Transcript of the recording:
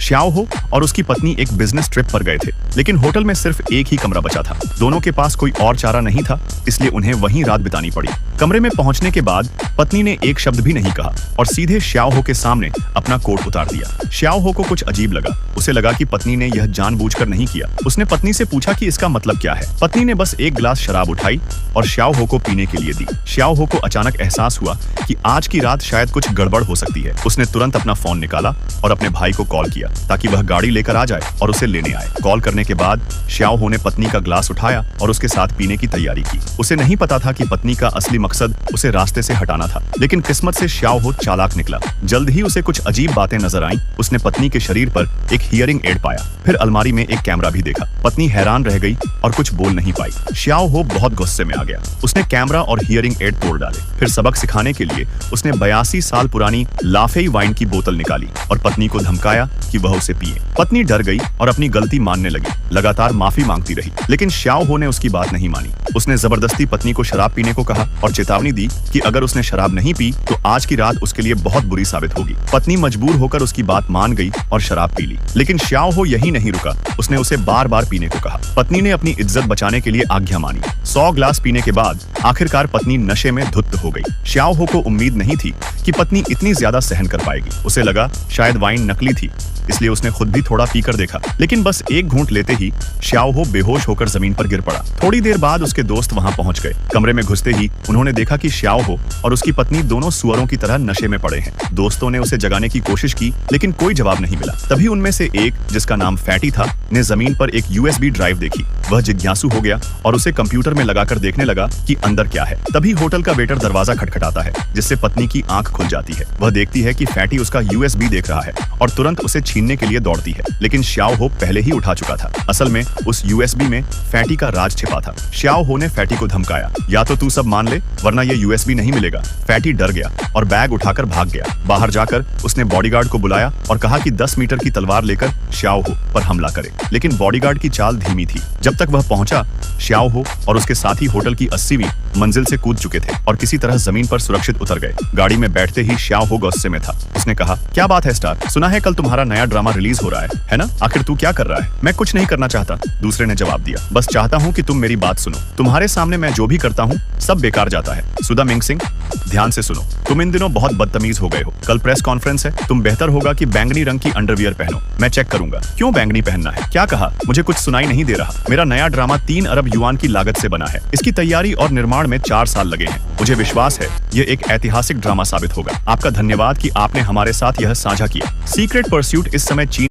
श्याओ हो और उसकी पत्नी एक बिजनेस ट्रिप पर गए थे, लेकिन होटल में सिर्फ एक ही कमरा बचा था। दोनों के पास कोई और चारा नहीं था, इसलिए उन्हें वहीं रात बितानी पड़ी। कमरे में पहुंचने के बाद पत्नी ने एक शब्द भी नहीं कहा और सीधे श्याओ हो के सामने अपना कोट उतार दिया। श्याओ हो को कुछ अजीब लगा। उसे लगा कि पत्नी ने यह जानबूझकर नहीं किया। उसने पत्नी से पूछा कि इसका मतलब क्या है। पत्नी ने बस एक गिलास शराब उठाई और श्याओ हो को पीने के लिए दी। श्याओ हो को अचानक एहसास हुआ कि आज की रात शायद कुछ गड़बड़ हो सकती है। उसने तुरंत अपना फोन निकाला और अपने भाई को कॉल किया ताकि वह गाड़ी लेकर आ जाए और उसे लेने आए। कॉल करने के बाद श्याओ हो ने पत्नी का ग्लास उठाया और उसके साथ पीने की तैयारी की। उसे नहीं पता था कि पत्नी का असली मकसद उसे रास्ते से हटाना था, लेकिन किस्मत से श्याओ हो चालाक निकला। जल्द ही उसे कुछ अजीब बातें नजर आईं। उसने पत्नी के शरीर पर एक हियरिंग एड पाया, फिर अलमारी में एक कैमरा भी देखा। पत्नी हैरान रह गई और कुछ बोल नहीं पाई। श्याओ हो बहुत गुस्से में आ गया। उसने कैमरा और हियरिंग एड तोड़ डाले। फिर सबक सिखाने के लिए उसने 82 साल पुरानी लाफेई वाइन की बोतल निकाली और पत्नी को धमकाया कि वह उसे पिए। पत्नी डर गई और अपनी गलती मानने लगी। लगातार माफी मांगती रही, लेकिन श्याओ हो ने उसकी बात नहीं मानी। उसने जबरदस्ती पत्नी को शराब पीने को कहा और चेतावनी दी कि अगर उसने शराब नहीं पी तो आज की रात उसके लिए बहुत बुरी साबित होगी। पत्नी मजबूर होकर उसकी बात मान गई और शराब पी ली, लेकिन श्याओ हो यही नहीं रुका। उसने उसे बार बार पीने को कहा। पत्नी ने अपनी इज्जत बचाने के लिए आज्ञा मानी। 100 ग्लास पीने के बाद आखिरकार पत्नी नशे में धुत हो गई। श्याओ हो को उम्मीद नहीं थी कि पत्नी इतनी ज्यादा सहन कर पाएगी। उसे लगा शायद वाइन नकली थी, इसलिए उसने खुद भी थोड़ा पीकर देखा, लेकिन बस एक घूंट लेते ही श्याओ हो बेहोश होकर जमीन पर गिर पड़ा। थोड़ी देर बाद उसके दोस्त वहां पहुंच गए। कमरे में घुसते ही उन्होंने देखा कि श्याओ हो और उसकी पत्नी दोनों सुअरों की तरह नशे में पड़े हैं। दोस्तों ने उसे जगाने की कोशिश की, लेकिन कोई जवाब नहीं मिला। तभी उनमें से एक, जिसका नाम फैटी था, ने जमीन पर एक USB ड्राइव देखी। वह जिज्ञासु हो गया और उसे कंप्यूटर में लगाकर देखने लगा कि अंदर क्या है। तभी होटल का वेटर दरवाजा खटखटाता है, जिससे पत्नी की आंख खुल जाती है। वह देखती है कि फैटी उसका USB देख रहा है और तुरंत उसे छीनने के लिए दौड़ती है, लेकिन श्याओ हो पहले ही उठा चुका था। असल में उस USB में फैटी का राज छिपा था। श्याओ हो ने फैटी को धमकाया, या तो तू सब मान ले वरना ये USB नहीं मिलेगा। फैटी डर गया और बैग उठाकर भाग गया। बाहर जाकर उसने बॉडीगार्ड को बुलाया और कहा कि 10 मीटर की तलवार लेकर श्याओ हो पर हमला करे, लेकिन बॉडीगार्ड की चाल धीमी थी। जब तक वह पहुंचा, श्याओ हो और उसके साथी होटल की 80वीं मंजिल से कूद चुके थे और किसी तरह जमीन पर सुरक्षित उतर गए। गाड़ी में बैठते ही श्याओ हो गुस्से में था। उसने कहा, क्या बात है स्टार, सुना है कल तुम्हारा नया ड्रामा रिलीज हो रहा है ना? आखिर तू क्या कर रहा है? मैं कुछ नहीं करना चाहता, दूसरे ने जवाब दिया। बस चाहता हूँ कि तुम मेरी बात सुनो। तुम्हारे सामने मैं जो भी करता हूँ सब बेकार जाता है। सुधा मिंग सिंह, ध्यान से सुनो। तुम इन दिनों बहुत बदतमीज हो गए हो। कल प्रेस कॉन्फ्रेंस है, तुम बेहतर होगा कि बैंगनी रंग की अंडरवियर पहनो। मैं चेक करूंगा। क्यों बैंगनी पहनना है? क्या कहा? मुझे कुछ सुनाई नहीं दे रहा। मेरा नया ड्रामा 3 अरब युआन की लागत से बना है। इसकी तैयारी और निर्माण में 4 साल लगे हैं। मुझे विश्वास है ये एक ऐतिहासिक ड्रामा साबित होगा। आपका धन्यवाद कि आपने हमारे साथ यह साझा किया। सीक्रेट परस्यूट इस समय चीन